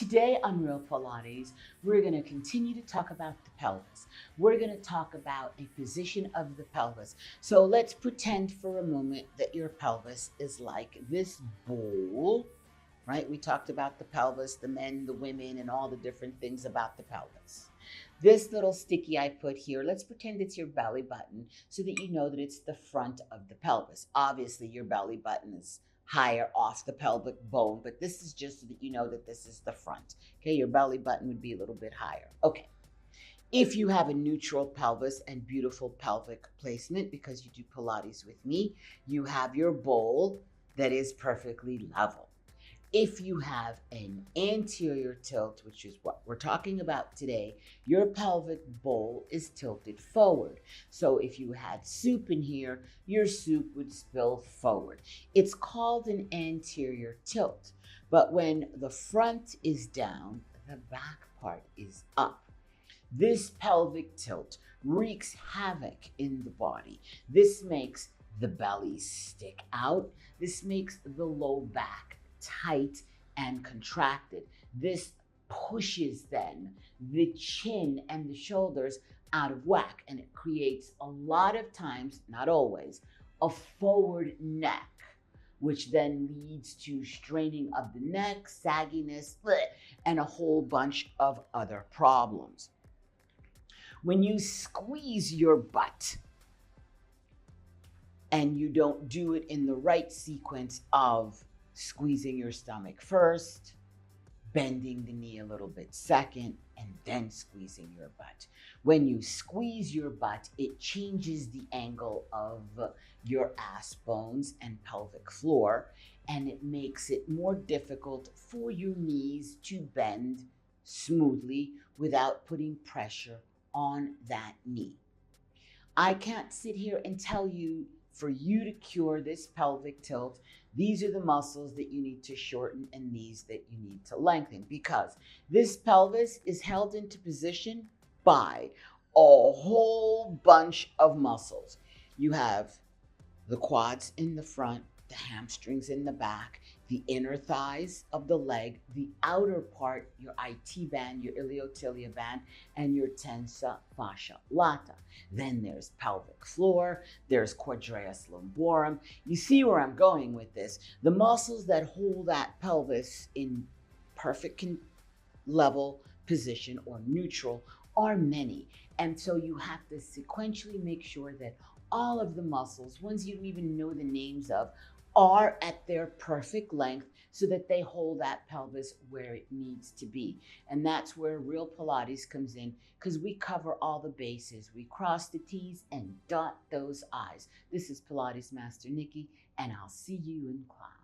Today on Real Pilates, we're going to continue to talk about the pelvis. We're going to talk about a position of the pelvis. So let's pretend for a moment that your pelvis is like this bowl, right? We talked about the pelvis, the men, the women, and all the different things about the pelvis. This little sticky I put here, let's pretend it's your belly button so that you know that it's the front of the pelvis. Obviously, your belly button is higher off the pelvic bone, but this is just so that you know that this is the front. Okay, your belly button would be a little bit higher. Okay. If you have a neutral pelvis and beautiful pelvic placement, because you do Pilates with me, you have your bowl that is perfectly level. If you have an anterior tilt, which is what we're talking about today, your pelvic bowl is tilted forward. So if you had soup in here, your soup would spill forward. It's called an anterior tilt. But when the front is down, the back part is up. This pelvic tilt wreaks havoc in the body. This makes the belly stick out. This makes the low back tight and contracted. This pushes then the chin and the shoulders out of whack, and it creates a lot of times, not always, a forward neck, which then leads to straining of the neck, sagginess, and a whole bunch of other problems. When you squeeze your butt, and you don't do it in the right sequence of squeezing your stomach first, bending the knee a little bit second, and then squeezing your butt. When you squeeze your butt, it changes the angle of your ass bones and pelvic floor, and it makes it more difficult for your knees to bend smoothly without putting pressure on that knee. I can't sit here and tell you for you to cure this pelvic tilt, these are the muscles that you need to shorten and these that you need to lengthen, because this pelvis is held into position by a whole bunch of muscles. You have the quads in the front, the hamstrings in the back, the inner thighs of the leg, the outer part, your IT band, your iliotibial band, and your tensa fascia lata. Then there's pelvic floor, there's quadratus lumborum. You see where I'm going with this. The muscles that hold that pelvis in perfect level position or neutral are many. And so you have to sequentially make sure that all of the muscles, ones you don't even know the names of, are at their perfect length so that they hold that pelvis where it needs to be. And that's where Real Pilates comes in, because we cover all the bases. We cross the T's and dot those I's. This is Pilates Master Nikki, and I'll see you in class.